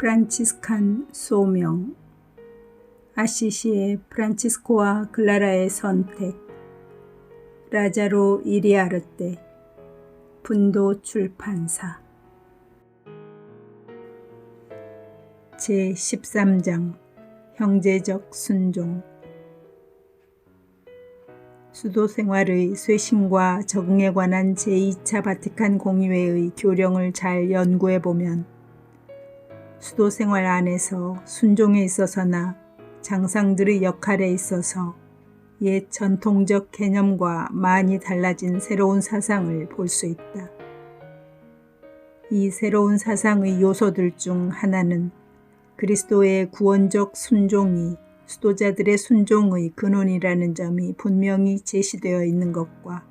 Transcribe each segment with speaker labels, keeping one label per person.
Speaker 1: 프란치스칸 소명. 아시시의 프란치스코와 클라라의 선택. 라자로 이리아르테. 분도 출판사. 제13장 형제적 순종. 수도 생활의 쇄신과 적응에 관한 제2차 바티칸 공의회의 교령을 잘 연구해보면 수도 생활 안에서 순종에 있어서나 장상들의 역할에 있어서 옛 전통적 개념과 많이 달라진 새로운 사상을 볼 수 있다. 이 새로운 사상의 요소들 중 하나는 그리스도의 구원적 순종이 수도자들의 순종의 근원이라는 점이 분명히 제시되어 있는 것과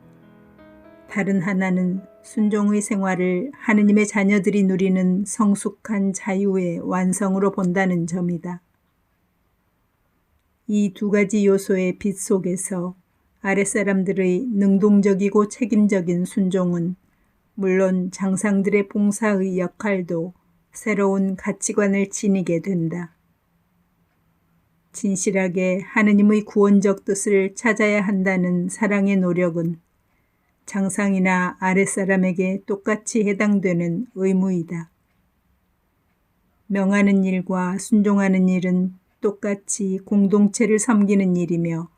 Speaker 1: 다른 하나는 순종의 생활을 하느님의 자녀들이 누리는 성숙한 자유의 완성으로 본다는 점이다. 이 두 가지 요소의 빛 속에서 아랫사람들의 능동적이고 책임적인 순종은 물론 장상들의 봉사의 역할도 새로운 가치관을 지니게 된다. 진실하게 하느님의 구원적 뜻을 찾아야 한다는 사랑의 노력은 장상이나 아랫사람에게 똑같이 해당되는 의무이다. 명하는 일과 순종하는 일은 똑같이 공동체를 섬기는 일이며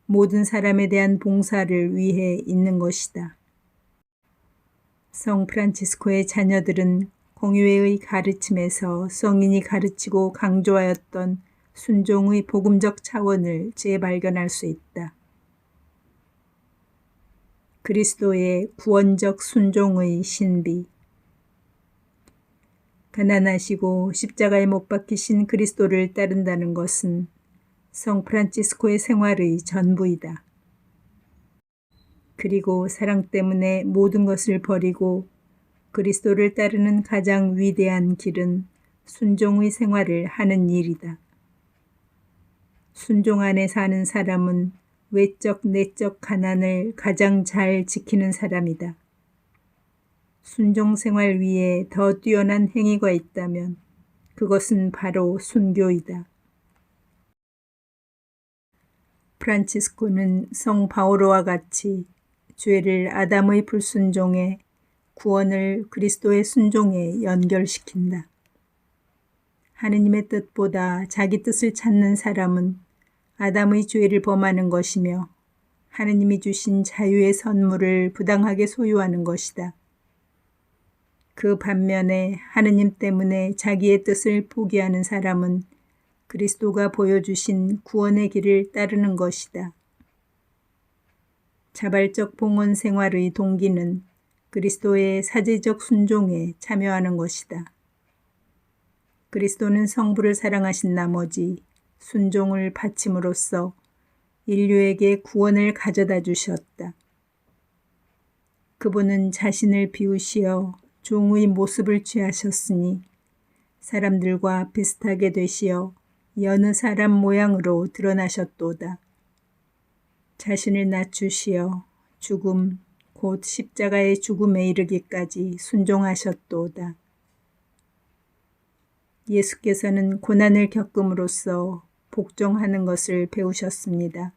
Speaker 1: 모든 사람에 대한 봉사를 위해 있는 것이다. 성 프란치스코의 자녀들은 공의회의 가르침에서 성인이 가르치고 강조하였던 순종의 복음적 차원을 재발견할 수 있다. 그리스도의 구원적 순종의 신비. 가난하시고 십자가에 못 박히신 그리스도를 따른다는 것은 성 프란치스코의 생활의 전부이다. 그리고 사랑 때문에 모든 것을 버리고 그리스도를 따르는 가장 위대한 길은 순종의 생활을 하는 일이다. 순종 안에 사는 사람은 외적 내적 가난을 가장 잘 지키는 사람이다. 순종 생활 위에 더 뛰어난 행위가 있다면 그것은 바로 순교이다. 프란치스코는 성 바오로와 같이 죄를 아담의 불순종에 구원을 그리스도의 순종에 연결시킨다. 하느님의 뜻보다 자기 뜻을 찾는 사람은 아담의 죄를 범하는 것이며 하느님이 주신 자유의 선물을 부당하게 소유하는 것이다. 그 반면에 하느님 때문에 자기의 뜻을 포기하는 사람은 그리스도가 보여주신 구원의 길을 따르는 것이다. 자발적 봉헌 생활의 동기는 그리스도의 사제적 순종에 참여하는 것이다. 그리스도는 성부를 사랑하신 나머지 순종을 바침으로써 인류에게 구원을 가져다 주셨다. 그분은 자신을 비우시어 종의 모습을 취하셨으니 사람들과 비슷하게 되시어 여느 사람 모양으로 드러나셨도다. 자신을 낮추시어 죽음, 곧 십자가의 죽음에 이르기까지 순종하셨도다. 예수께서는 고난을 겪음으로써 복종하는 것을 배우셨습니다.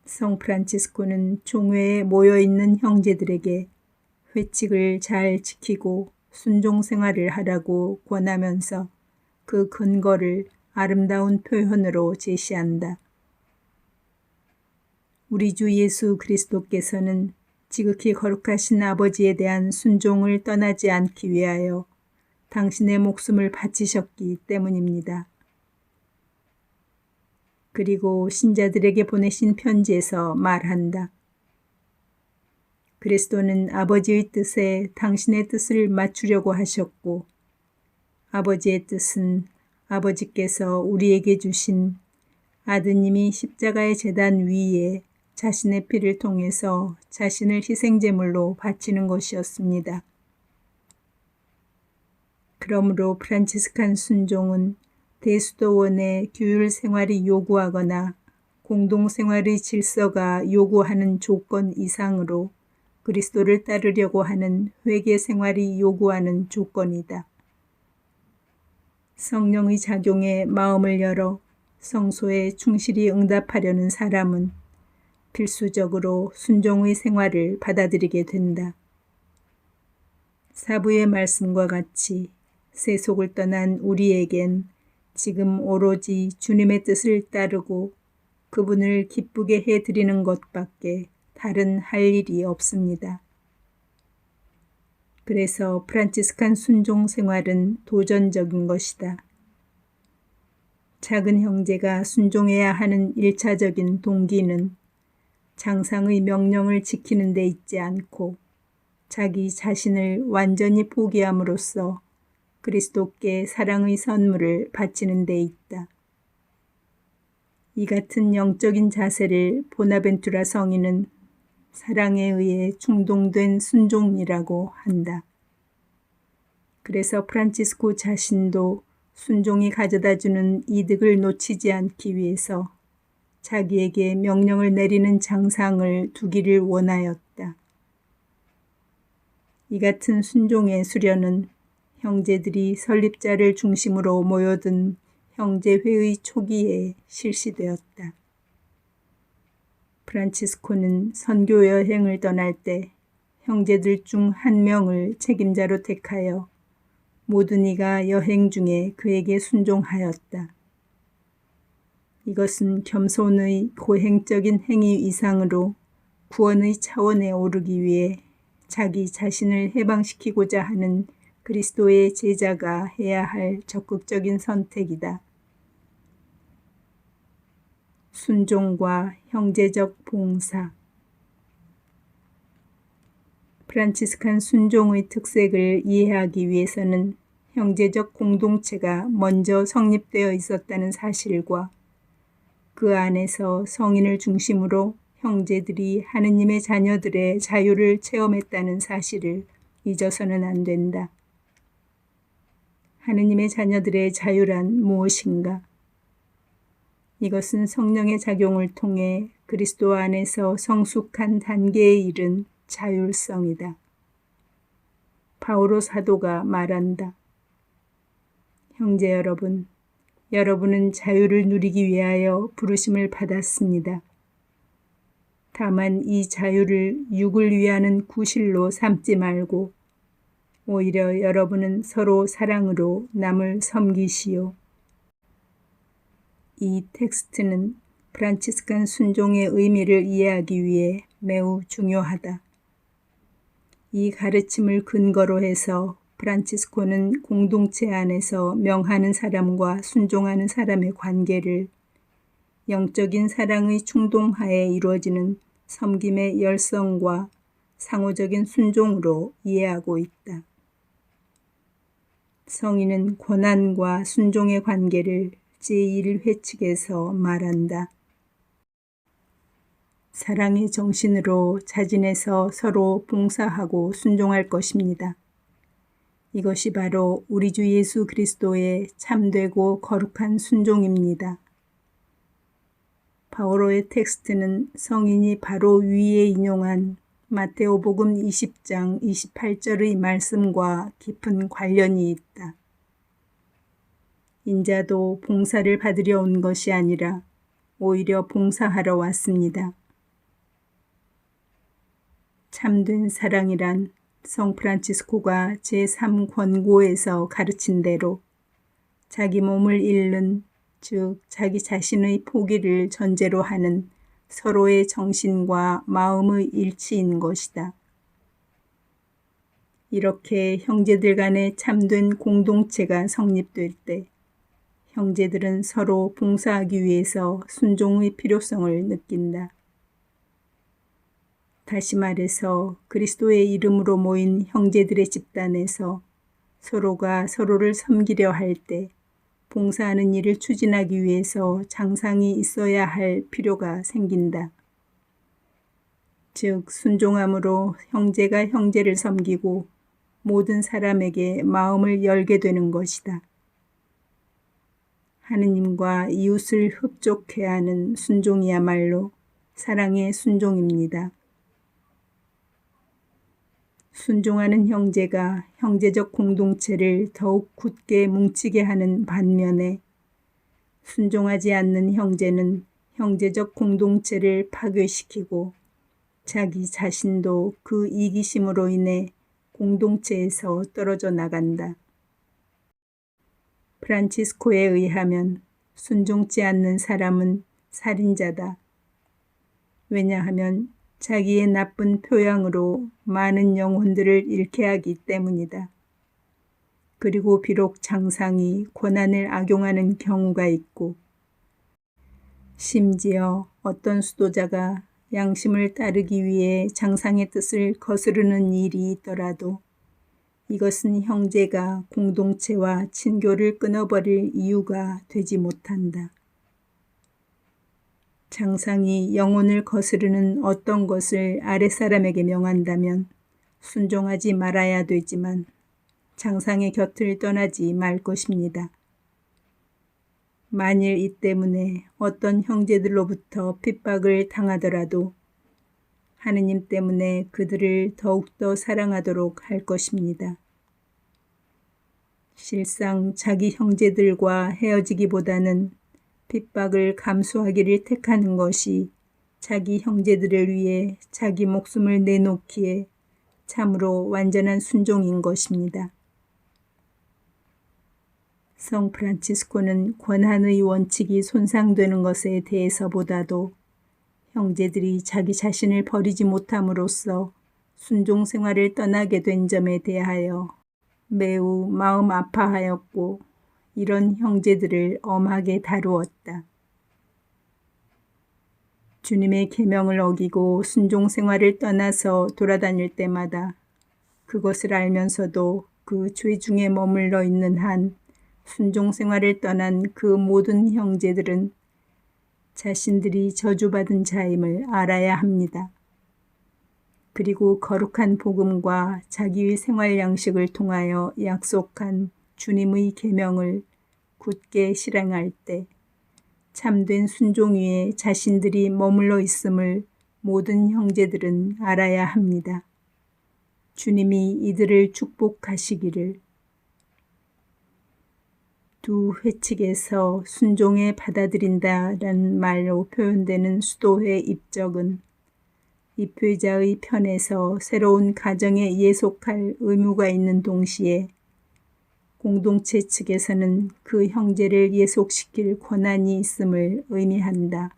Speaker 1: 성 프란치스코는 종회에 모여있는 형제들에게 회칙을 잘 지키고 순종 생활을 하라고 권하면서 그 근거를 아름다운 표현으로 제시한다. 우리 주 예수 그리스도께서는 지극히 거룩하신 아버지에 대한 순종을 떠나지 않기 위하여 당신의 목숨을 바치셨기 때문입니다. 그리고 신자들에게 보내신 편지에서 말한다. 그리스도는 아버지의 뜻에 당신의 뜻을 맞추려고 하셨고 아버지의 뜻은 아버지께서 우리에게 주신 아드님이 십자가의 제단 위에 자신의 피를 통해서 자신을 희생제물로 바치는 것이었습니다. 그러므로 프란치스칸 순종은 대수도원의 규율 생활이 요구하거나 공동생활의 질서가 요구하는 조건 이상으로 그리스도를 따르려고 하는 회개 생활이 요구하는 조건이다. 성령의 작용에 마음을 열어 성소에 충실히 응답하려는 사람은 필수적으로 순종의 생활을 받아들이게 된다. 사부의 말씀과 같이 세속을 떠난 우리에겐 지금 오로지 주님의 뜻을 따르고 그분을 기쁘게 해드리는 것밖에 다른 할 일이 없습니다. 그래서 프란치스칸 순종 생활은 도전적인 것이다. 작은 형제가 순종해야 하는 1차적인 동기는 장상의 명령을 지키는 데 있지 않고 자기 자신을 완전히 포기함으로써 그리스도께 사랑의 선물을 바치는 데 있다. 이 같은 영적인 자세를 보나벤투라 성인은 사랑에 의해 충동된 순종이라고 한다. 그래서 프란치스코 자신도 순종이 가져다주는 이득을 놓치지 않기 위해서 자기에게 명령을 내리는 장상을 두기를 원하였다. 이 같은 순종의 수련은 형제들이 설립자를 중심으로 모여든 형제회의 초기에 실시되었다. 프란치스코는 선교 여행을 떠날 때 형제들 중 한 명을 책임자로 택하여 모든 이가 여행 중에 그에게 순종하였다. 이것은 겸손의 고행적인 행위 이상으로 구원의 차원에 오르기 위해 자기 자신을 해방시키고자 하는 그리스도의 제자가 해야 할 적극적인 선택이다. 순종과 형제적 봉사. 프란치스칸 순종의 특색을 이해하기 위해서는 형제적 공동체가 먼저 성립되어 있었다는 사실과 그 안에서 성인을 중심으로 형제들이 하느님의 자녀들의 자유를 체험했다는 사실을 잊어서는 안 된다. 하느님의 자녀들의 자유란 무엇인가? 이것은 성령의 작용을 통해 그리스도 안에서 성숙한 단계에 이른 자율성이다. 바오로 사도가 말한다. 형제 여러분, 여러분은 자유를 누리기 위하여 부르심을 받았습니다. 다만 이 자유를 육을 위하는 구실로 삼지 말고 오히려 여러분은 서로 사랑으로 남을 섬기시오. 이 텍스트는 프란치스칸 순종의 의미를 이해하기 위해 매우 중요하다. 이 가르침을 근거로 해서 프란치스코는 공동체 안에서 명하는 사람과 순종하는 사람의 관계를 영적인 사랑의 충동하에 이루어지는 섬김의 열성과 상호적인 순종으로 이해하고 있다. 성인은 권한과 순종의 관계를 제1회칙에서 말한다. 사랑의 정신으로 자진해서 서로 봉사하고 순종할 것입니다. 이것이 바로 우리 주 예수 그리스도의 참되고 거룩한 순종입니다. 바오로의 텍스트는 성인이 바로 위에 인용한 마테오복음 20장 28절의 말씀과 깊은 관련이 있다. 인자도 봉사를 받으려 온 것이 아니라 오히려 봉사하러 왔습니다. 참된 사랑이란 성 프란치스코가 제3권고에서 가르친 대로 자기 몸을 잃는, 즉 자기 자신의 포기를 전제로 하는 서로의 정신과 마음의 일치인 것이다. 이렇게 형제들 간의 참된 공동체가 성립될 때 형제들은 서로 봉사하기 위해서 순종의 필요성을 느낀다. 다시 말해서 그리스도의 이름으로 모인 형제들의 집단에서 서로가 서로를 섬기려 할 때 봉사하는 일을 추진하기 위해서 장상이 있어야 할 필요가 생긴다. 즉 순종함으로 형제가 형제를 섬기고 모든 사람에게 마음을 열게 되는 것이다. 하느님과 이웃을 흡족해 하는 순종이야말로 사랑의 순종입니다. 순종하는 형제가 형제적 공동체를 더욱 굳게 뭉치게 하는 반면에 순종하지 않는 형제는 형제적 공동체를 파괴시키고 자기 자신도 그 이기심으로 인해 공동체에서 떨어져 나간다. 프란치스코에 의하면 순종치 않는 사람은 살인자다. 왜냐하면 자기의 나쁜 표양으로 많은 영혼들을 잃게 하기 때문이다. 그리고 비록 장상이 권한을 악용하는 경우가 있고 심지어 어떤 수도자가 양심을 따르기 위해 장상의 뜻을 거스르는 일이 있더라도 이것은 형제가 공동체와 친교를 끊어버릴 이유가 되지 못한다. 장상이 영혼을 거스르는 어떤 것을 아랫사람에게 명한다면 순종하지 말아야 되지만 장상의 곁을 떠나지 말 것입니다. 만일 이 때문에 어떤 형제들로부터 핍박을 당하더라도 하느님 때문에 그들을 더욱더 사랑하도록 할 것입니다. 실상 자기 형제들과 헤어지기보다는 핍박을 감수하기를 택하는 것이 자기 형제들을 위해 자기 목숨을 내놓기에 참으로 완전한 순종인 것입니다. 성 프란치스코는 권한의 원칙이 손상되는 것에 대해서보다도 형제들이 자기 자신을 버리지 못함으로써 순종 생활을 떠나게 된 점에 대하여 매우 마음 아파하였고 이런 형제들을 엄하게 다루었다. 주님의 계명을 어기고 순종 생활을 떠나서 돌아다닐 때마다 그것을 알면서도 그 죄 중에 머물러 있는 한 순종 생활을 떠난 그 모든 형제들은 자신들이 저주받은 자임을 알아야 합니다. 그리고 거룩한 복음과 자기의 생활 양식을 통하여 약속한 주님의 계명을 굳게 실행할 때 참된 순종 위에 자신들이 머물러 있음을 모든 형제들은 알아야 합니다. 주님이 이들을 축복하시기를. 두 회칙에서 순종에 받아들인다라는 말로 표현되는 수도회 입적은 입회자의 편에서 새로운 가정에 예속할 의무가 있는 동시에 공동체 측에서는 그 형제를 예속시킬 권한이 있음을 의미한다.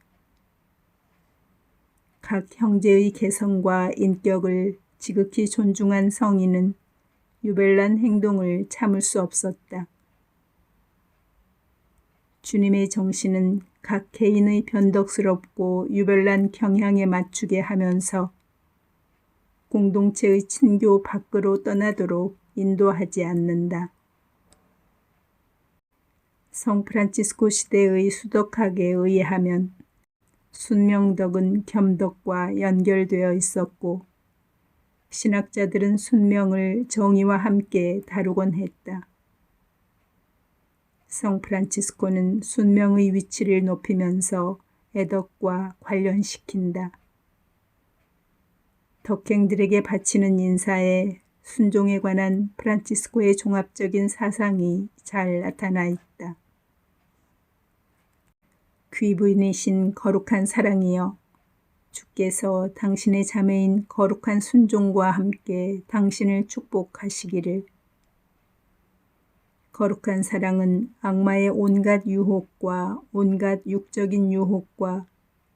Speaker 1: 각 형제의 개성과 인격을 지극히 존중한 성인은 유별난 행동을 참을 수 없었다. 주님의 정신은 각 개인의 변덕스럽고 유별난 경향에 맞추게 하면서 공동체의 친교 밖으로 떠나도록 인도하지 않는다. 성 프란치스코 시대의 수덕학에 의하면 순명덕은 겸덕과 연결되어 있었고 신학자들은 순명을 정의와 함께 다루곤 했다. 성 프란치스코는 순명의 위치를 높이면서 애덕과 관련시킨다. 덕행들에게 바치는 인사에 순종에 관한 프란치스코의 종합적인 사상이 잘 나타나 있다. 귀부인이신 거룩한 사랑이여, 주께서 당신의 자매인 거룩한 순종과 함께 당신을 축복하시기를. 거룩한 사랑은 악마의 온갖 유혹과 온갖 육적인 유혹과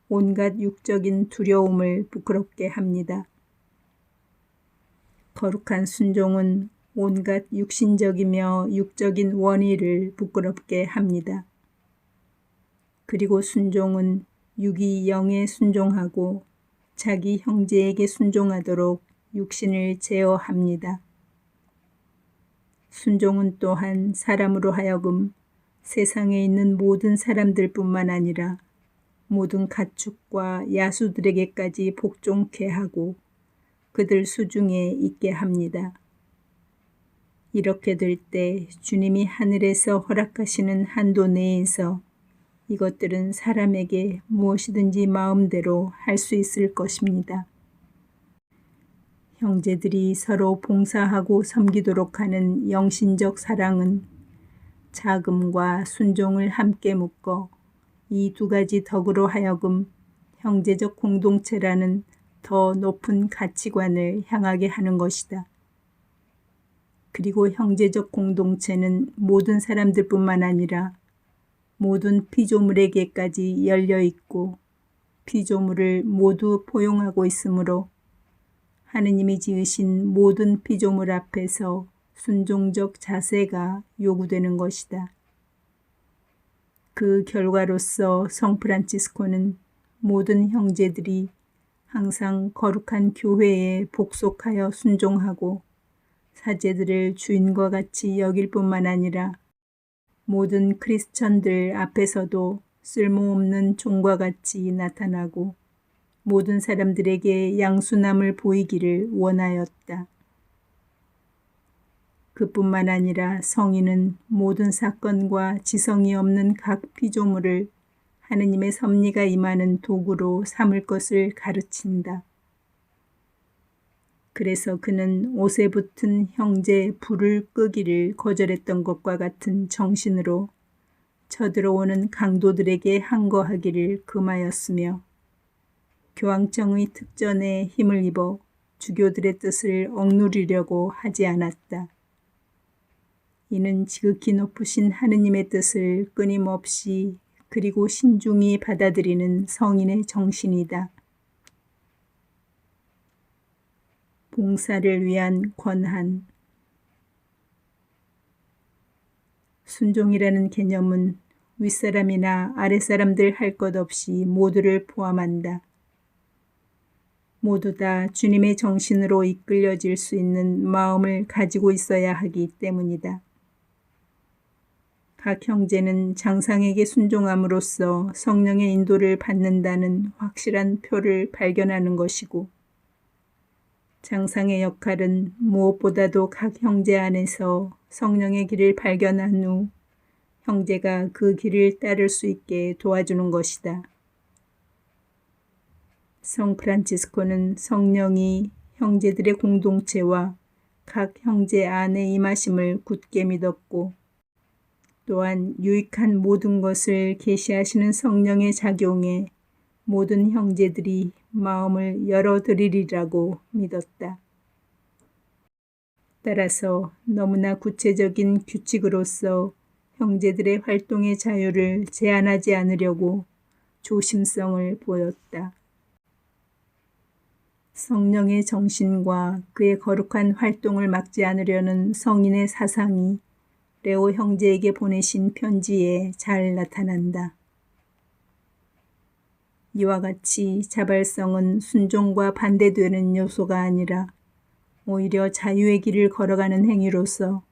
Speaker 1: 온갖 육적인 두려움을 부끄럽게 합니다. 거룩한 순종은 온갖 육신적이며 육적인 원의를 부끄럽게 합니다. 그리고 순종은 육이 영에 순종하고 자기 형제에게 순종하도록 육신을 제어합니다. 순종은 또한 사람으로 하여금 세상에 있는 모든 사람들뿐만 아니라 모든 가축과 야수들에게까지 복종케 하고 그들 수중에 있게 합니다. 이렇게 될 때 주님이 하늘에서 허락하시는 한도 내에서 이것들은 사람에게 무엇이든지 마음대로 할 수 있을 것입니다. 형제들이 서로 봉사하고 섬기도록 하는 영신적 사랑은 자금과 순종을 함께 묶어 이 두 가지 덕으로 하여금 형제적 공동체라는 더 높은 가치관을 향하게 하는 것이다. 그리고 형제적 공동체는 모든 사람들뿐만 아니라 모든 피조물에게까지 열려 있고 피조물을 모두 포용하고 있으므로 하느님이 지으신 모든 피조물 앞에서 순종적 자세가 요구되는 것이다. 그 결과로서 성 프란치스코는 모든 형제들이 항상 거룩한 교회에 복속하여 순종하고 사제들을 주인과 같이 여길 뿐만 아니라 모든 크리스천들 앞에서도 쓸모없는 종과 같이 나타나고 모든 사람들에게 양순함을 보이기를 원하였다. 그뿐만 아니라 성인은 모든 사건과 지성이 없는 각 피조물을 하느님의 섭리가 임하는 도구로 삼을 것을 가르친다. 그래서 그는 옷에 붙은 형제 불을 끄기를 거절했던 것과 같은 정신으로 쳐들어오는 강도들에게 항거하기를 금하였으며 교황청의 특전에 힘을 입어 주교들의 뜻을 억누르려고 하지 않았다. 이는 지극히 높으신 하느님의 뜻을 끊임없이 그리고 신중히 받아들이는 성인의 정신이다. 봉사를 위한 권한. 순종이라는 개념은 윗사람이나 아랫사람들 할 것 없이 모두를 포함한다. 모두 다 주님의 정신으로 이끌려질 수 있는 마음을 가지고 있어야 하기 때문이다. 각 형제는 장상에게 순종함으로써 성령의 인도를 받는다는 확실한 표를 발견하는 것이고 장상의 역할은 무엇보다도 각 형제 안에서 성령의 길을 발견한 후 형제가 그 길을 따를 수 있게 도와주는 것이다. 성 프란치스코는 성령이 형제들의 공동체와 각 형제 안에 임하심을 굳게 믿었고 또한 유익한 모든 것을 계시하시는 성령의 작용에 모든 형제들이 마음을 열어드리리라고 믿었다. 따라서 너무나 구체적인 규칙으로서 형제들의 활동의 자유를 제한하지 않으려고 조심성을 보였다. 성령의 정신과 그의 거룩한 활동을 막지 않으려는 성인의 사상이 레오 형제에게 보내신 편지에 잘 나타난다. 이와 같이 자발성은 순종과 반대되는 요소가 아니라 오히려 자유의 길을 걸어가는 행위로서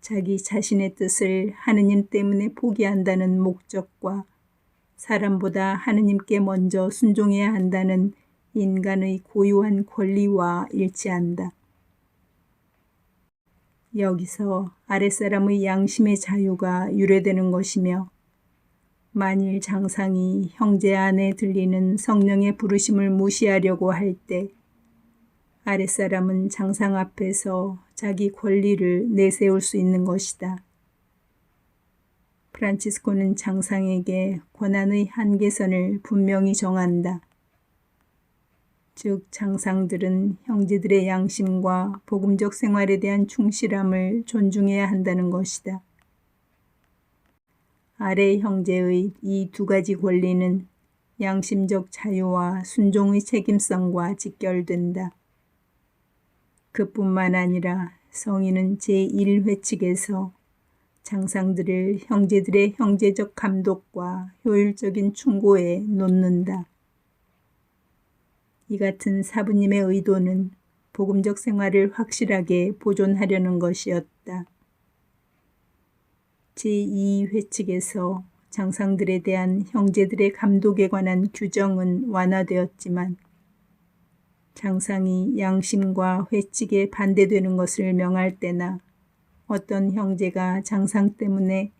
Speaker 1: 자기 자신의 뜻을 하느님 때문에 포기한다는 목적과 사람보다 하느님께 먼저 순종해야 한다는 인간의 고유한 권리와 일치한다. 여기서 아랫사람의 양심의 자유가 유래되는 것이며 만일 장상이 형제 안에 들리는 성령의 부르심을 무시하려고 할 때 아랫사람은 장상 앞에서 자기 권리를 내세울 수 있는 것이다. 프란치스코는 장상에게 권한의 한계선을 분명히 정한다. 즉 장상들은 형제들의 양심과 복음적 생활에 대한 충실함을 존중해야 한다는 것이다. 아래 형제의 이 두 가지 권리는 양심적 자유와 순종의 책임성과 직결된다. 그뿐만 아니라 성인은 제1회칙에서 장상들을 형제들의 형제적 감독과 효율적인 충고에 놓는다. 이 같은 사부님의 의도는 복음적 생활을 확실하게 보존하려는 것이었다. 제2회칙에서 장상들에 대한 형제들의 감독에 관한 규정은 완화되었지만 장상이 양심과 회칙에 반대되는 것을 명할 때나 어떤 형제가 장상 때문에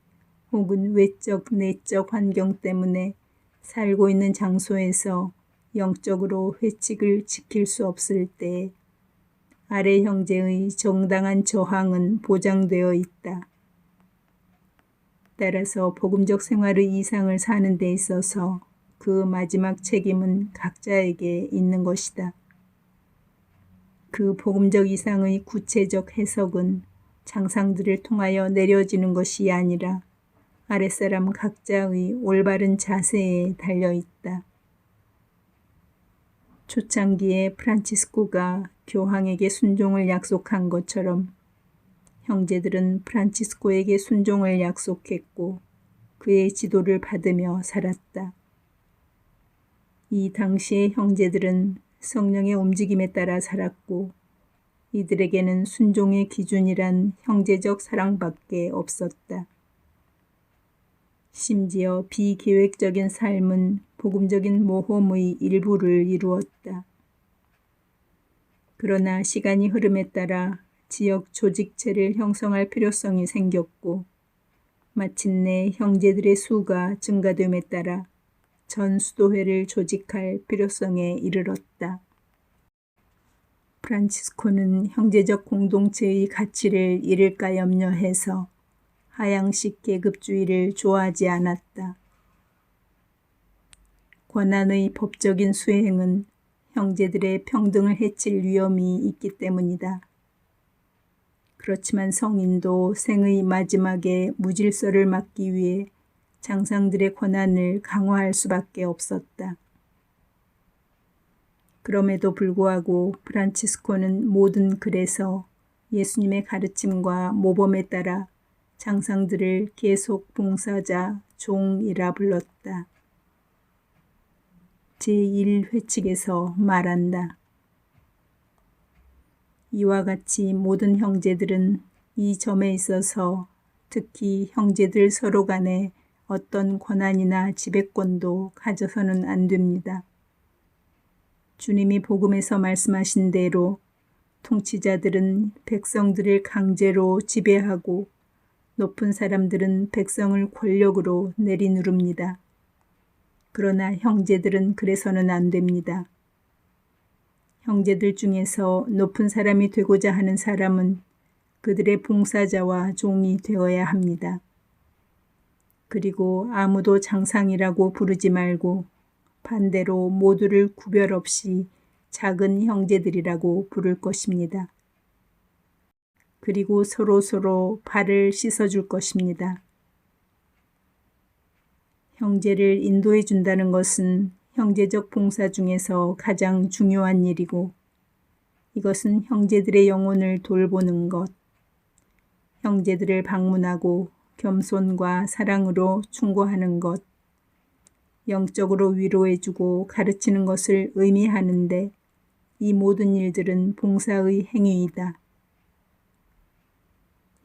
Speaker 1: 혹은 외적, 내적 환경 때문에 살고 있는 장소에서 영적으로 회칙을 지킬 수 없을 때 아래 형제의 정당한 저항은 보장되어 있다. 따라서 복음적 생활의 이상을 사는 데 있어서 그 마지막 책임은 각자에게 있는 것이다. 그 복음적 이상의 구체적 해석은 장상들을 통하여 내려지는 것이 아니라 아랫사람 각자의 올바른 자세에 달려있다. 초창기에 프란치스코가 교황에게 순종을 약속한 것처럼 형제들은 프란치스코에게 순종을 약속했고 그의 지도를 받으며 살았다. 이 당시의 형제들은 성령의 움직임에 따라 살았고 이들에게는 순종의 기준이란 형제적 사랑밖에 없었다. 심지어 비계획적인 삶은 복음적인 모험의 일부를 이루었다. 그러나 시간이 흐름에 따라 지역 조직체를 형성할 필요성이 생겼고 마침내 형제들의 수가 증가됨에 따라 전 수도회를 조직할 필요성에 이르렀다. 프란치스코는 형제적 공동체의 가치를 잃을까 염려해서 하향식 계급주의를 좋아하지 않았다. 권한의 법적인 수행은 형제들의 평등을 해칠 위험이 있기 때문이다. 그렇지만 성인도 생의 마지막에 무질서를 막기 위해 장상들의 권한을 강화할 수밖에 없었다. 그럼에도 불구하고 프란치스코는 모든 글에서 예수님의 가르침과 모범에 따라 장상들을 계속 봉사자, 종이라 불렀다. 제1회칙에서 말한다. 이와 같이 모든 형제들은 이 점에 있어서 특히 형제들 서로 간에 어떤 권한이나 지배권도 가져서는 안 됩니다. 주님이 복음에서 말씀하신 대로 통치자들은 백성들을 강제로 지배하고 높은 사람들은 백성을 권력으로 내리누릅니다. 그러나 형제들은 그래서는 안 됩니다. 형제들 중에서 높은 사람이 되고자 하는 사람은 그들의 봉사자와 종이 되어야 합니다. 그리고 아무도 장상이라고 부르지 말고 반대로 모두를 구별 없이 작은 형제들이라고 부를 것입니다. 그리고 서로 발을 씻어줄 것입니다. 형제를 인도해 준다는 것은 형제적 봉사 중에서 가장 중요한 일이고 이것은 형제들의 영혼을 돌보는 것, 형제들을 방문하고 겸손과 사랑으로 충고하는 것, 영적으로 위로해주고 가르치는 것을 의미하는데 이 모든 일들은 봉사의 행위이다.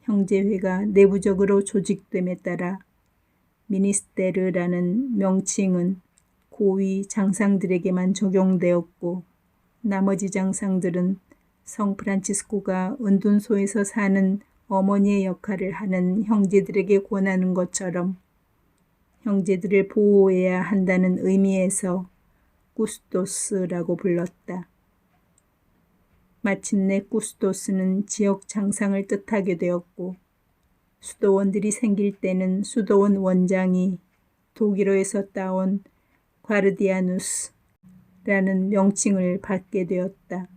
Speaker 1: 형제회가 내부적으로 조직됨에 따라 미니스테르라는 명칭은 고위 장상들에게만 적용되었고 나머지 장상들은 성 프란치스코가 은둔소에서 사는 어머니의 역할을 하는 형제들에게 권하는 것처럼 형제들을 보호해야 한다는 의미에서 쿠스토스라고 불렀다. 마침내 쿠스토스는 지역 장상을 뜻하게 되었고 수도원들이 생길 때는 수도원 원장이 독일어에서 따온 과르디아누스라는 명칭을 받게 되었다.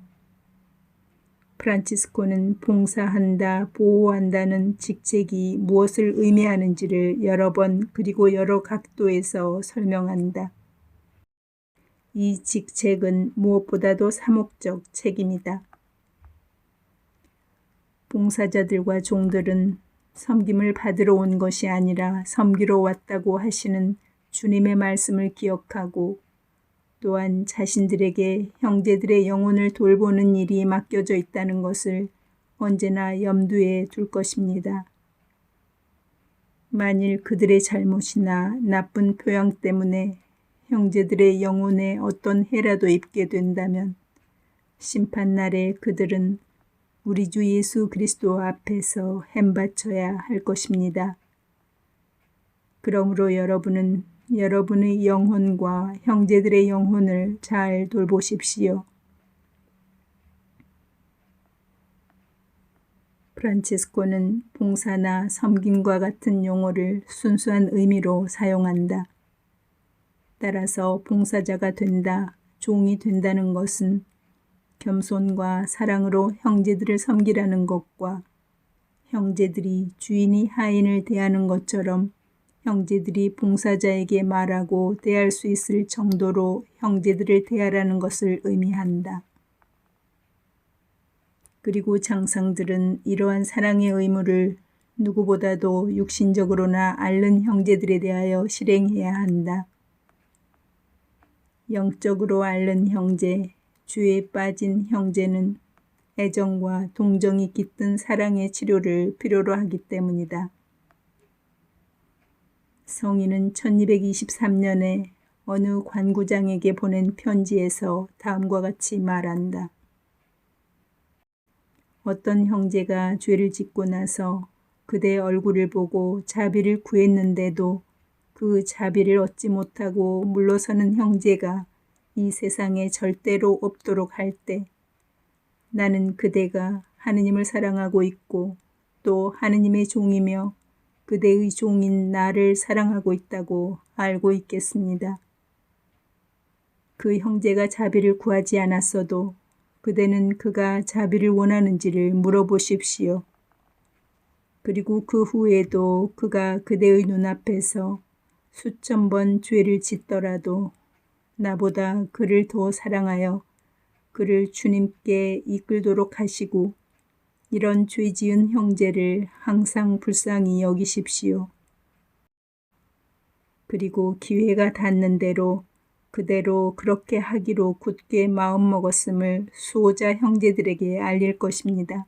Speaker 1: 프란치스코는 봉사한다, 보호한다는 직책이 무엇을 의미하는지를 여러 번 그리고 여러 각도에서 설명한다. 이 직책은 무엇보다도 사목적 책임이다. 봉사자들과 종들은 섬김을 받으러 온 것이 아니라 섬기러 왔다고 하시는 주님의 말씀을 기억하고 또한 자신들에게 형제들의 영혼을 돌보는 일이 맡겨져 있다는 것을 언제나 염두에 둘 것입니다. 만일 그들의 잘못이나 나쁜 표양 때문에 형제들의 영혼에 어떤 해라도 입게 된다면 심판날에 그들은 우리 주 예수 그리스도 앞에서 햄바쳐야 할 것입니다. 그러므로 여러분은 여러분의 영혼과 형제들의 영혼을 잘 돌보십시오. 프란치스코는 봉사나 섬김과 같은 용어를 순수한 의미로 사용한다. 따라서 봉사자가 된다, 종이 된다는 것은 겸손과 사랑으로 형제들을 섬기라는 것과 형제들이 주인이 하인을 대하는 것처럼 형제들이 봉사자에게 말하고 대할 수 있을 정도로 형제들을 대하라는 것을 의미한다. 그리고 장상들은 이러한 사랑의 의무를 누구보다도 육신적으로나 앓는 형제들에 대하여 실행해야 한다. 영적으로 앓는 형제, 죄에 빠진 형제는 애정과 동정이 깃든 사랑의 치료를 필요로 하기 때문이다. 성인은 1223년에 어느 관구장에게 보낸 편지에서 다음과 같이 말한다. 어떤 형제가 죄를 짓고 나서 그대의 얼굴을 보고 자비를 구했는데도 그 자비를 얻지 못하고 물러서는 형제가 이 세상에 절대로 없도록 할 때 나는 그대가 하느님을 사랑하고 있고 또 하느님의 종이며 그대의 종인 나를 사랑하고 있다고 알고 있겠습니다. 그 형제가 자비를 구하지 않았어도 그대는 그가 자비를 원하는지를 물어보십시오. 그리고 그 후에도 그가 그대의 눈앞에서 수천 번 죄를 짓더라도 나보다 그를 더 사랑하여 그를 주님께 이끌도록 하시고 이런 죄 지은 형제를 항상 불쌍히 여기십시오. 그리고 기회가 닿는 대로 그대로 그렇게 하기로 굳게 마음먹었음을 수호자 형제들에게 알릴 것입니다.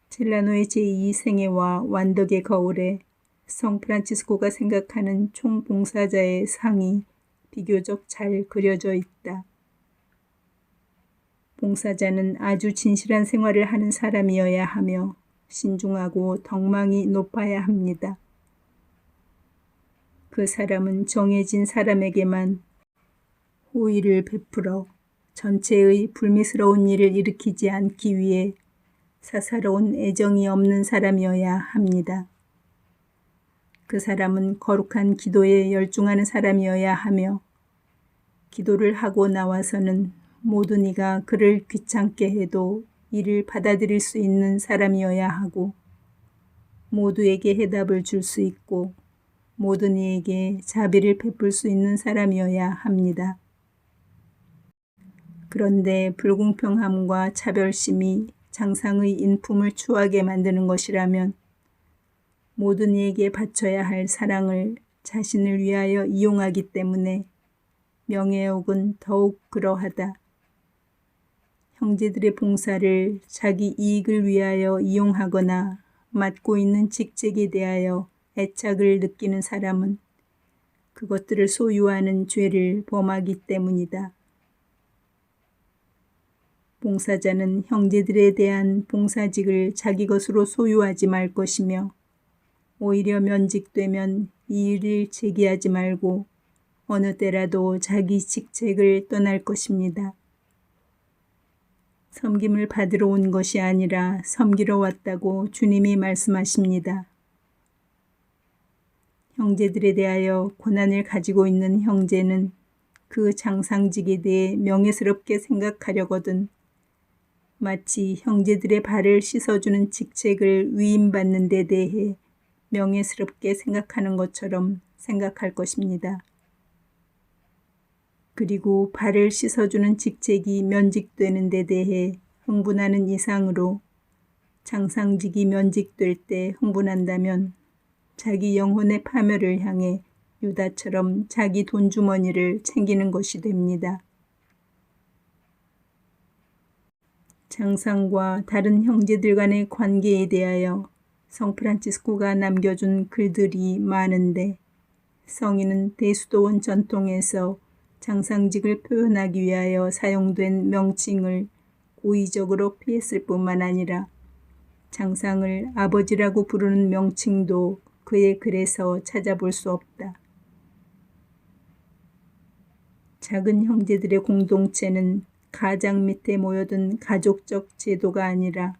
Speaker 1: 첼라노의 제2생애와 완덕의 거울에 성 프란치스코가 생각하는 총봉사자의 상이 비교적 잘 그려져 있다. 봉사자는 아주 진실한 생활을 하는 사람이어야 하며 신중하고 덕망이 높아야 합니다. 그 사람은 정해진 사람에게만 호의를 베풀어 전체의 불미스러운 일을 일으키지 않기 위해 사사로운 애정이 없는 사람이어야 합니다. 그 사람은 거룩한 기도에 열중하는 사람이어야 하며 기도를 하고 나와서는 모든 이가 그를 귀찮게 해도 이를 받아들일 수 있는 사람이어야 하고 모두에게 해답을 줄 수 있고 모든 이에게 자비를 베풀 수 있는 사람이어야 합니다. 그런데 불공평함과 차별심이 장상의 인품을 추하게 만드는 것이라면 모든 이에게 바쳐야 할 사랑을 자신을 위하여 이용하기 때문에 명예욕은 더욱 그러하다. 형제들의 봉사를 자기 이익을 위하여 이용하거나 맡고 있는 직책에 대하여 애착을 느끼는 사람은 그것들을 소유하는 죄를 범하기 때문이다. 봉사자는 형제들에 대한 봉사직을 자기 것으로 소유하지 말 것이며 오히려 면직되면 이 일을 제기하지 말고 어느 때라도 자기 직책을 떠날 것입니다. 섬김을 받으러 온 것이 아니라 섬기러 왔다고 주님이 말씀하십니다. 형제들에 대하여 고난을 가지고 있는 형제는 그 장상직에 대해 명예스럽게 생각하려거든 마치 형제들의 발을 씻어주는 직책을 위임받는 데 대해 명예스럽게 생각하는 것처럼 생각할 것입니다. 그리고 발을 씻어주는 직책이 면직되는 데 대해 흥분하는 이상으로 장상직이 면직될 때 흥분한다면 자기 영혼의 파멸을 향해 유다처럼 자기 돈주머니를 챙기는 것이 됩니다. 장상과 다른 형제들 간의 관계에 대하여 성 프란치스코가 남겨준 글들이 많은데 성인은 대수도원 전통에서 장상직을 표현하기 위하여 사용된 명칭을 고의적으로 피했을 뿐만 아니라 장상을 아버지라고 부르는 명칭도 그의 글에서 찾아볼 수 없다. 작은 형제들의 공동체는 가장 밑에 모여든 가족적 제도가 아니라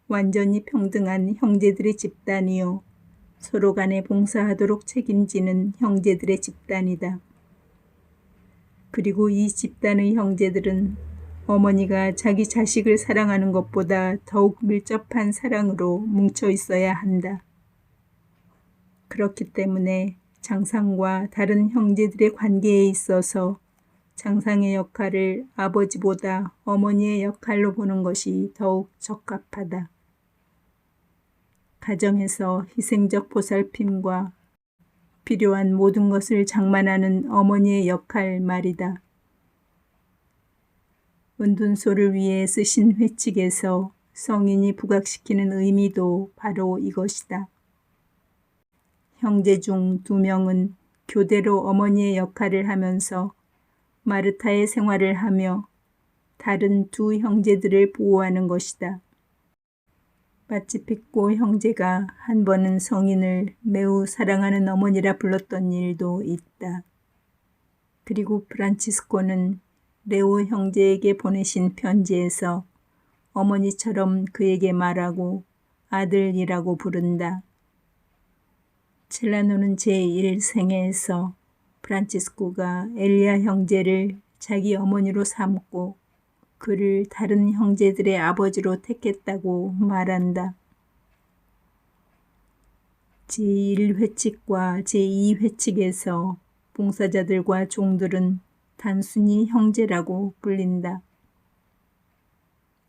Speaker 1: 완전히 평등한 형제들의 집단이요 서로 간에 봉사하도록 책임지는 형제들의 집단이다. 그리고 이 집단의 형제들은 어머니가 자기 자식을 사랑하는 것보다 더욱 밀접한 사랑으로 뭉쳐 있어야 한다. 그렇기 때문에 장상과 다른 형제들의 관계에 있어서 장상의 역할을 아버지보다 어머니의 역할로 보는 것이 더욱 적합하다. 가정에서 희생적 보살핌과 필요한 모든 것을 장만하는 어머니의 역할 말이다. 은둔소를 위해 쓰신 회칙에서 성인이 부각시키는 의미도 바로 이것이다. 형제 중 2명은 교대로 어머니의 역할을 하면서 마르타의 생활을 하며 다른 2 형제들을 보호하는 것이다. 파치피코 형제가 한 번은 성인을 매우 사랑하는 어머니라 불렀던 일도 있다. 그리고 프란치스코는 레오 형제에게 보내신 편지에서 어머니처럼 그에게 말하고 아들이라고 부른다. 첼라노는 제1생애에서 프란치스코가 엘리야 형제를 자기 어머니로 삼고 그를 다른 형제들의 아버지로 택했다고 말한다. 제1회칙과 제2회칙에서 봉사자들과 종들은 단순히 형제라고 불린다.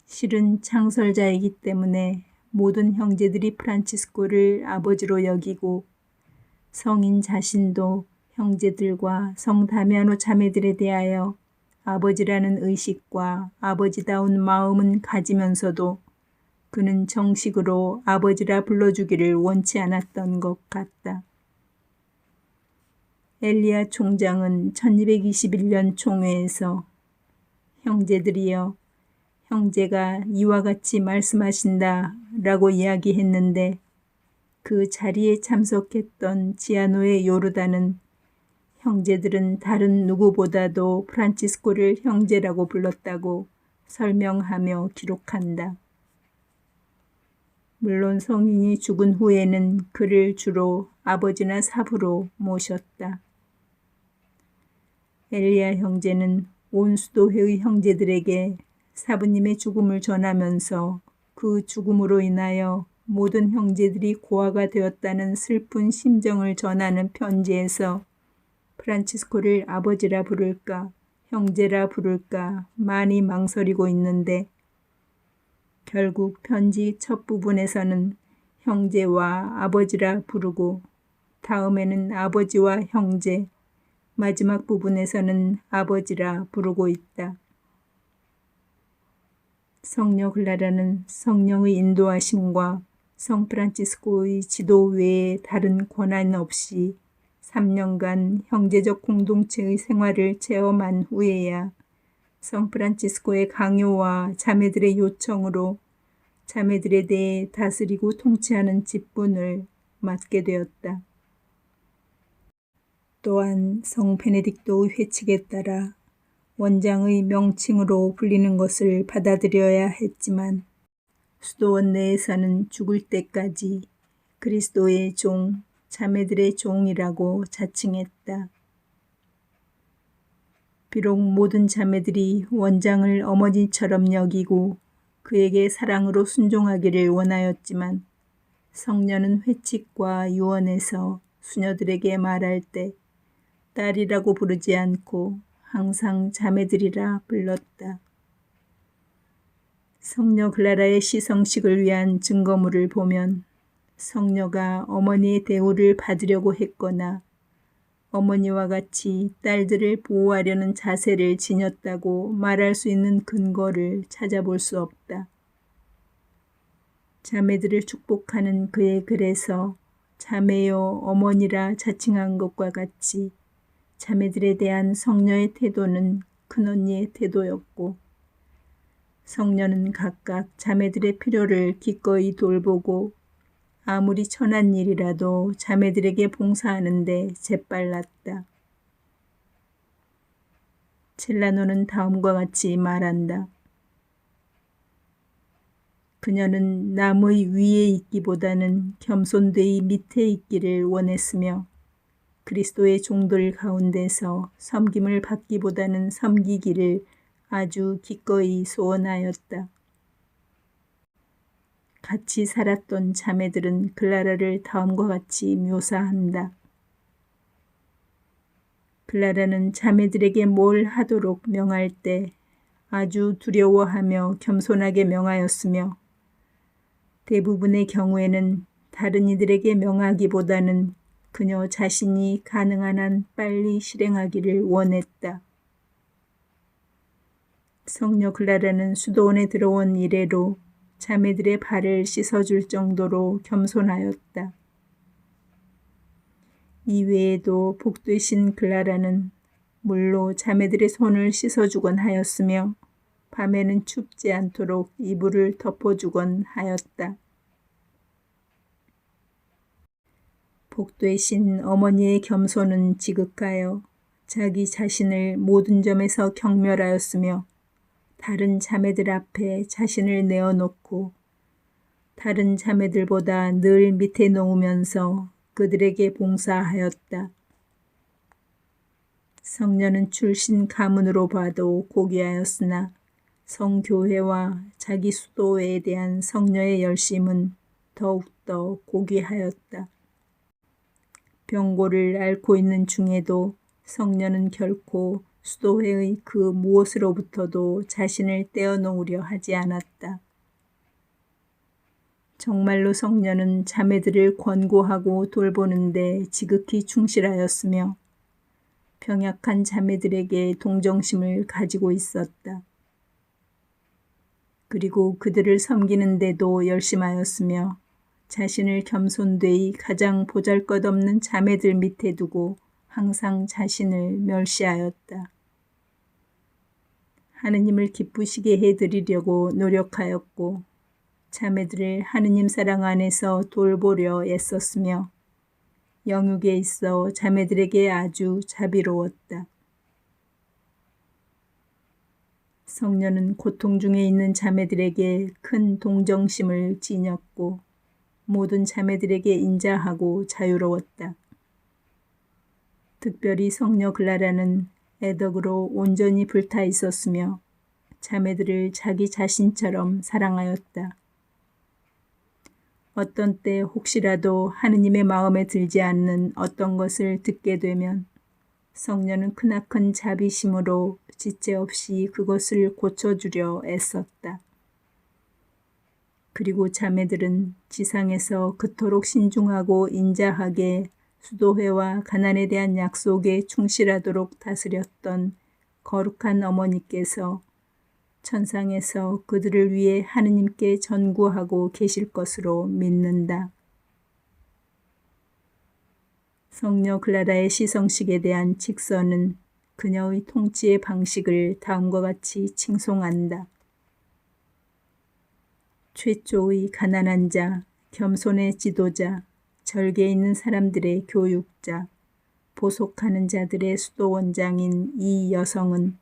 Speaker 1: 실은 창설자이기 때문에 모든 형제들이 프란치스코를 아버지로 여기고 성인 자신도 형제들과 성 다미아노 자매들에 대하여 아버지라는 의식과 아버지다운 마음은 가지면서도 그는 정식으로 아버지라 불러주기를 원치 않았던 것 같다. 엘리야 총장은 1221년 총회에서 형제들이여 형제가 이와 같이 말씀하신다 라고 이야기했는데 그 자리에 참석했던 지아노의 요르단은 형제들은 다른 누구보다도 프란치스코를 형제라고 불렀다고 설명하며 기록한다. 물론 성인이 죽은 후에는 그를 주로 아버지나 사부로 모셨다. 엘리야 형제는 온 수도회의 형제들에게 사부님의 죽음을 전하면서 그 죽음으로 인하여 모든 형제들이 고아가 되었다는 슬픈 심정을 전하는 편지에서 프란치스코를 아버지라 부를까 형제라 부를까 많이 망설이고 있는데 결국 편지 첫 부분에서는 형제와 아버지라 부르고 다음에는 아버지와 형제, 마지막 부분에서는 아버지라 부르고 있다. 성녀 글라라는 성령의 인도하심과 성 프란치스코의 지도 외에 다른 권한 없이 3년간 형제적 공동체의 생활을 체험한 후에야 성 프란치스코의 강요와 자매들의 요청으로 자매들에 대해 다스리고 통치하는 직분을 맡게 되었다. 또한 성 베네딕토의 회칙에 따라 원장의 명칭으로 불리는 것을 받아들여야 했지만 수도원 내에서는 죽을 때까지 그리스도의 종, 자매들의 종이라고 자칭했다. 비록 모든 자매들이 원장을 어머니처럼 여기고 그에게 사랑으로 순종하기를 원하였지만 성녀는 회칙과 유언에서 수녀들에게 말할 때 딸이라고 부르지 않고 항상 자매들이라 불렀다. 성녀 글라라의 시성식을 위한 증거물을 보면 성녀가 어머니의 대우를 받으려고 했거나 어머니와 같이 딸들을 보호하려는 자세를 지녔다고 말할 수 있는 근거를 찾아볼 수 없다. 자매들을 축복하는 그의 글에서 자매요 어머니라 자칭한 것과 같이 자매들에 대한 성녀의 태도는 큰언니의 태도였고 성녀는 각각 자매들의 필요를 기꺼이 돌보고 아무리 천한 일이라도 자매들에게 봉사하는데 재빨랐다. 첼라노는 다음과 같이 말한다. 그녀는 남의 위에 있기보다는 겸손되이 밑에 있기를 원했으며 그리스도의 종들 가운데서 섬김을 받기보다는 섬기기를 아주 기꺼이 소원하였다. 같이 살았던 자매들은 클라라를 다음과 같이 묘사한다. 클라라는 자매들에게 뭘 하도록 명할 때 아주 두려워하며 겸손하게 명하였으며 대부분의 경우에는 다른 이들에게 명하기보다는 그녀 자신이 가능한 한 빨리 실행하기를 원했다. 성녀 클라라는 수도원에 들어온 이래로 자매들의 발을 씻어줄 정도로 겸손하였다. 이외에도 복되신 클라라는 물로 자매들의 손을 씻어주곤 하였으며 밤에는 춥지 않도록 이불을 덮어주곤 하였다. 복되신 어머니의 겸손은 지극하여 자기 자신을 모든 점에서 경멸하였으며 다른 자매들 앞에 자신을 내어놓고 다른 자매들보다 늘 밑에 놓으면서 그들에게 봉사하였다. 성녀는 출신 가문으로 봐도 고귀하였으나 성교회와 자기 수도회에 대한 성녀의 열심은 더욱더 고귀하였다. 병고를 앓고 있는 중에도 성녀는 결코 수도회의 그 무엇으로부터도 자신을 떼어놓으려 하지 않았다. 정말로 성녀는 자매들을 권고하고 돌보는데 지극히 충실하였으며 병약한 자매들에게 동정심을 가지고 있었다. 그리고 그들을 섬기는 데도 열심하였으며 자신을 겸손되이 가장 보잘것없는 자매들 밑에 두고 항상 자신을 멸시하였다. 하느님을 기쁘시게 해드리려고 노력하였고 자매들을 하느님 사랑 안에서 돌보려 애썼으며 영육에 있어 자매들에게 아주 자비로웠다. 성녀는 고통 중에 있는 자매들에게 큰 동정심을 지녔고 모든 자매들에게 인자하고 자유로웠다. 특별히 성녀 글라라는 애덕으로 온전히 불타 있었으며 자매들을 자기 자신처럼 사랑하였다. 어떤 때 혹시라도 하느님의 마음에 들지 않는 어떤 것을 듣게 되면 성녀는 크나큰 자비심으로 지체 없이 그것을 고쳐주려 애썼다. 그리고 자매들은 지상에서 그토록 신중하고 인자하게 수도회와 가난에 대한 약속에 충실하도록 다스렸던 거룩한 어머니께서 천상에서 그들을 위해 하느님께 전구하고 계실 것으로 믿는다. 성녀 클라라의 시성식에 대한 직서는 그녀의 통치의 방식을 다음과 같이 칭송한다. 최초의 가난한 자, 겸손의 지도자, 절개 있는 사람들의 교육자, 보속하는 자들의 수도원장인 이 여성은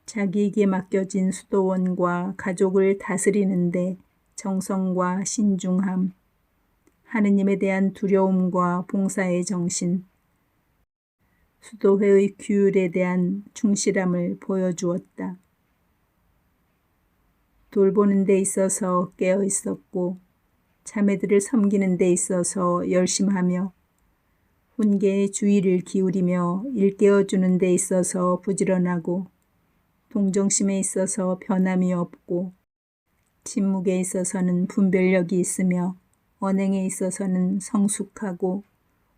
Speaker 1: 자기에게 맡겨진 수도원과 가족을 다스리는데 정성과 신중함, 하느님에 대한 두려움과 봉사의 정신, 수도회의 규율에 대한 충실함을 보여주었다. 돌보는 데 있어서 깨어 있었고 자매들을 섬기는 데 있어서 열심하며 훈계에 주의를 기울이며 일깨워주는 데 있어서 부지런하고 동정심에 있어서 변함이 없고 침묵에 있어서는 분별력이 있으며 언행에 있어서는 성숙하고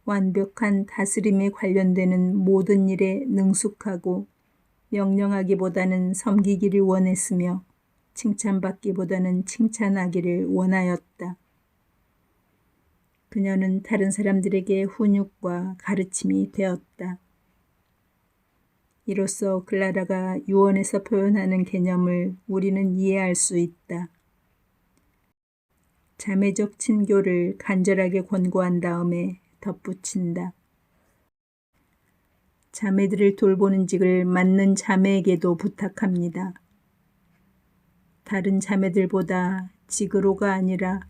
Speaker 1: 완벽한 다스림에 관련되는 모든 일에 능숙하고 명령하기보다는 섬기기를 원했으며 칭찬받기보다는 칭찬하기를 원하였다. 그녀는 다른 사람들에게 훈육과 가르침이 되었다. 이로써 클라라가 유언에서 표현하는 개념을 우리는 이해할 수 있다. 자매적 친교를 간절하게 권고한 다음에 덧붙인다. 자매들을 돌보는 직을 맡는 자매에게도 부탁합니다. 다른 자매들보다 지그로가 아니라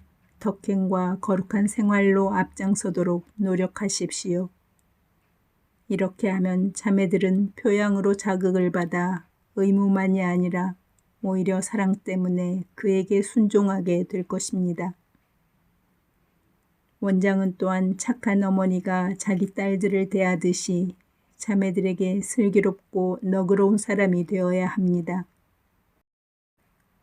Speaker 1: 덕행과 거룩한 생활로 앞장서도록 노력하십시오. 이렇게 하면 자매들은 표양으로 자극을 받아 의무만이 아니라 오히려 사랑 때문에 그에게 순종하게 될 것입니다. 원장은 또한 착한 어머니가 자기 딸들을 대하듯이 자매들에게 슬기롭고 너그러운 사람이 되어야 합니다.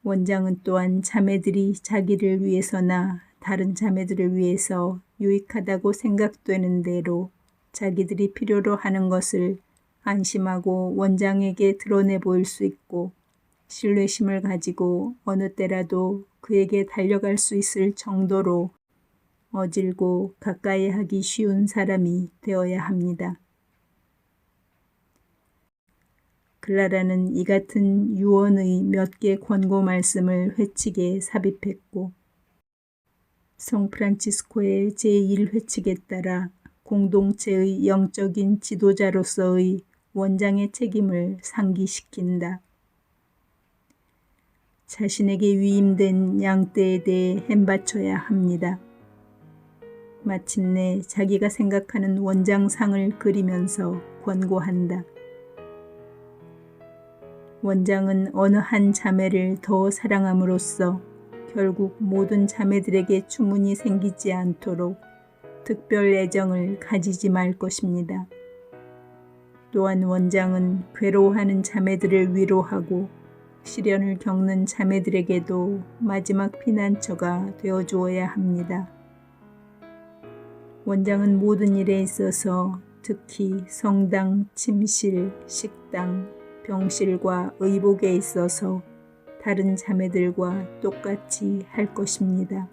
Speaker 1: 원장은 또한 자매들이 자기를 위해서나 다른 자매들을 위해서 유익하다고 생각되는 대로 자기들이 필요로 하는 것을 안심하고 원장에게 드러내 보일 수 있고 신뢰심을 가지고 어느 때라도 그에게 달려갈 수 있을 정도로 어질고 가까이 하기 쉬운 사람이 되어야 합니다. 클라라는 이 같은 유언의 몇 개 권고 말씀을 회칙에 삽입했고 성 프란치스코의 제1회칙에 따라 공동체의 영적인 지도자로서의 원장의 책임을 상기시킨다. 자신에게 위임된 양떼에 대해 햄바쳐야 합니다. 마침내 자기가 생각하는 원장상을 그리면서 권고한다. 원장은 어느 한 자매를 더 사랑함으로써 결국 모든 자매들에게 주문이 생기지 않도록 특별 애정을 가지지 말 것입니다. 또한 원장은 괴로워하는 자매들을 위로하고 시련을 겪는 자매들에게도 마지막 피난처가 되어주어야 합니다. 원장은 모든 일에 있어서 특히 성당, 침실, 식당, 병실과 의복에 있어서 다른 자매들과 똑같이 할 것입니다.